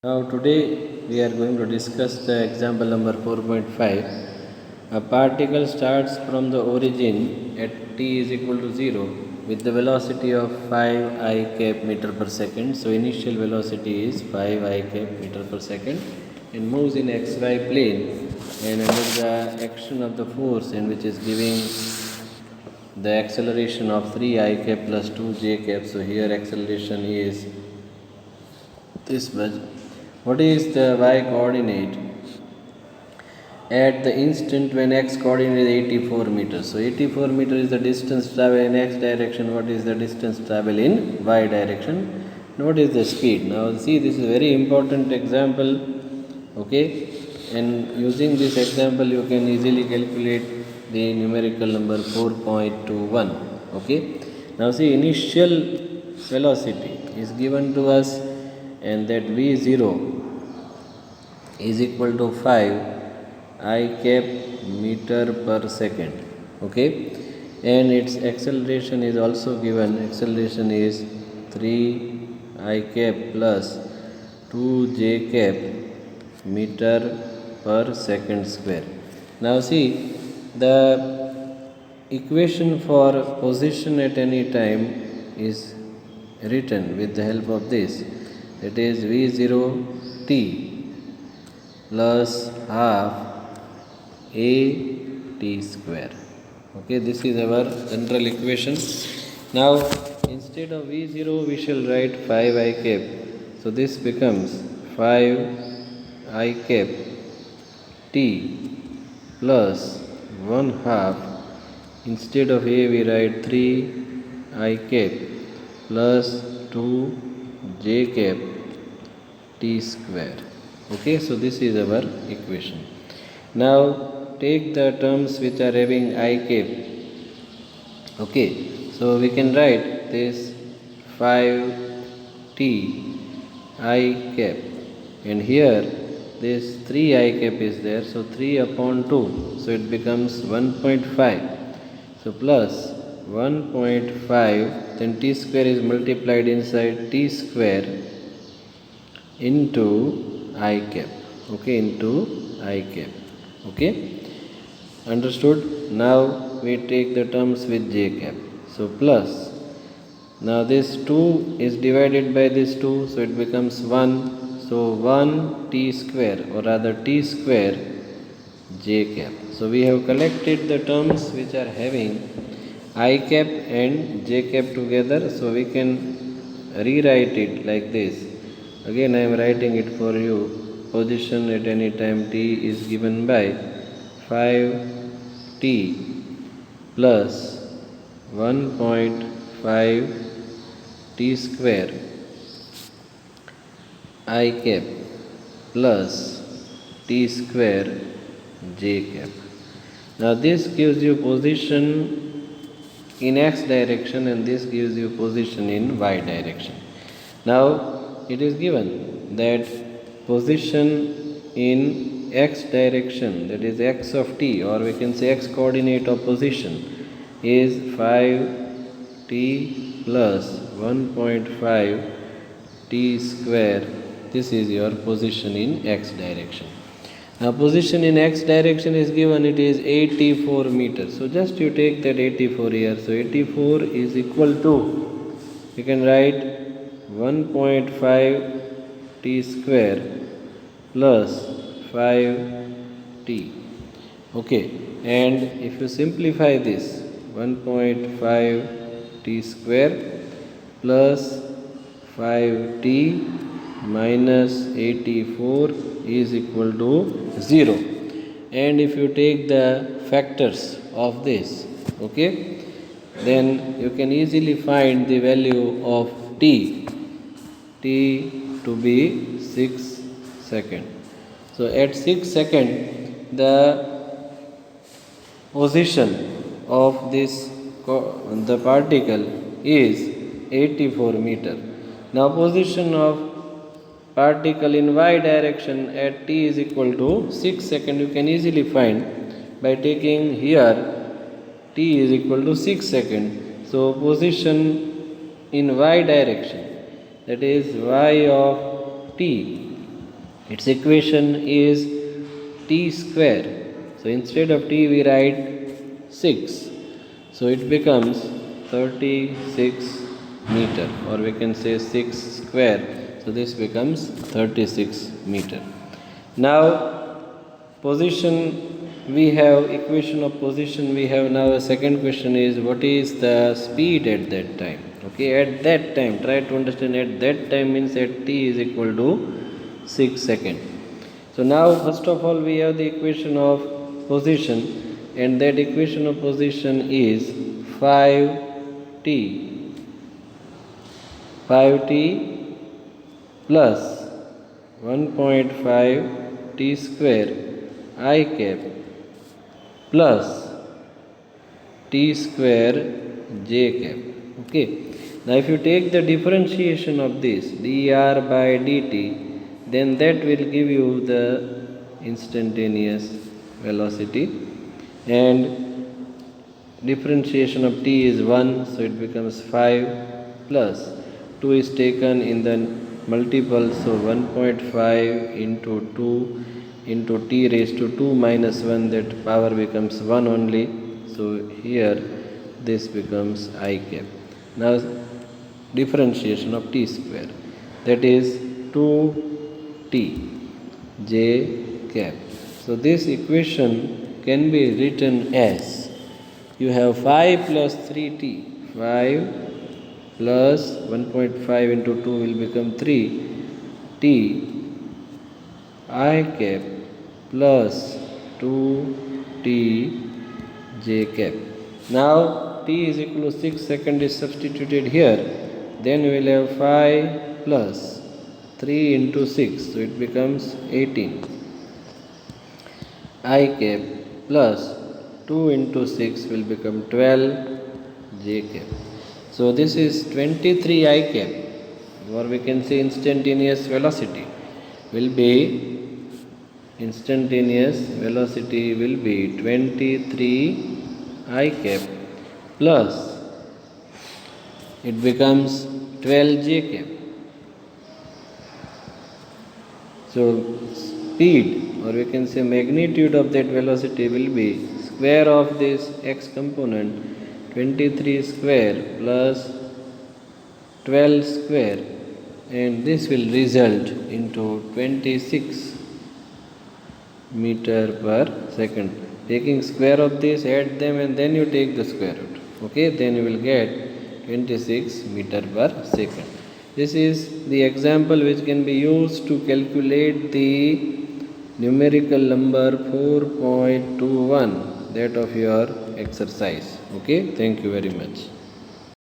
Now today we are going to discuss the example number 4.5. A particle starts from the origin at t is equal to 0 with the velocity of 5 I cap meter per second. So initial velocity is 5 I cap meter per second and moves in xy plane, and under the action of the force and which is giving the acceleration of 3 I cap plus 2 j cap. So here acceleration is this much. What is the y coordinate at the instant when x coordinate is 84 meters? So 84 meters is the distance travel in x direction. What is the distance travel in y direction? And what is the speed? Now see, this is a very important example. Okay, and using this example you can easily calculate the numerical number 4.21. Okay, now see, initial velocity is given to us, and that v0 is equal to 5 I cap meter per second. Okay, and its acceleration is also given. Acceleration is 3 I cap plus 2 j cap meter per second square. Now see, the equation for position at any time is written with the help of this. It is v0 t plus half a t square. Okay, this is our general equation. Now instead of v0 we shall write 5 I cap. So this becomes 5 I cap t plus 1 half. Instead of a we write 3 I cap plus 2 j cap t square. Okay, so this is our equation. Now take the terms which are having I cap. Okay, so we can write this 5 t I cap, and here this 3 I cap is there, so 3 upon 2, so it becomes 1.5. So plus 1.5, then t square is multiplied inside t square into I cap. Okay, into I cap. Okay, understood? Now we take the terms with j cap. So plus, now this 2 is divided by this 2, so it becomes 1. So 1 t square, or rather t square j cap. So we have collected the terms which are having I cap and j cap together. So we can rewrite it like this. Again I am writing it for you. Position at any time t is given by 5 t plus 1.5 t square I cap plus t square j cap. Now this gives you position in x direction, and this gives you position in y direction. Now it is given that position in x direction, that is x of t, or we can say x coordinate of position, is 5 t plus 1.5 t square. This is your position in x direction. Now position in x direction is given, it is 84 meters. So just you take that 84 here. So 84 is equal to, you can write 1.5 t square plus 5 t. Okay, and if you simplify this, 1.5 t square plus 5 t minus 84 is equal to 0. And if you take the factors of this, okay, then you can easily find the value of t to be 6 seconds. So at 6 seconds the position of the particle is 84 meter. Now position of particle in y direction at t is equal to 6 seconds. You can easily find by taking here t is equal to 6 seconds. So position in y direction, that is y of t Its equation is t square. So instead of t we write 6. So it becomes 36 meter, or we can say 6 square. So this becomes 36 meter. Now position, we have equation of position we have. Now a second question is, what is the speed at that time? Okay, at that time, try to understand. At that time means at t is equal to 6 seconds. So now first of all we have the equation of position, and that equation of position is 5t 5t plus 1.5 t square I cap plus t square j cap. Okay. Now if you take the differentiation of this dr by dt, then that will give you the instantaneous velocity, and differentiation of t is 1, so it becomes 5 plus 2 is taken in the multiple, so 1.5 into 2 into t raised to 2 minus 1, that power becomes 1 only. So here this becomes I cap. Now differentiation of t square, that is 2t j cap. So this equation can be written as, you have 5 plus 3t, 5 plus 1.5 into 2 will become 3t I cap plus 2t j cap. Now t is equal to 6 seconds is substituted here, then we will have 5 plus 3 into 6, so it becomes 18 I cap plus 2 into 6 will become 12 j cap. So this is 23 I cap, or we can say instantaneous velocity will be 23 I cap plus it becomes 12 j cap. So speed, or we can say magnitude of that velocity will be square of this x component, 23 square plus 12 square, and this will result into 26 meter per second. Taking square of this, add them, and then you take the square root. Okay, then you will get 26 meter per second. This is the example which can be used to calculate the numerical number 4.21, that of your exercise. Okay, thank you very much.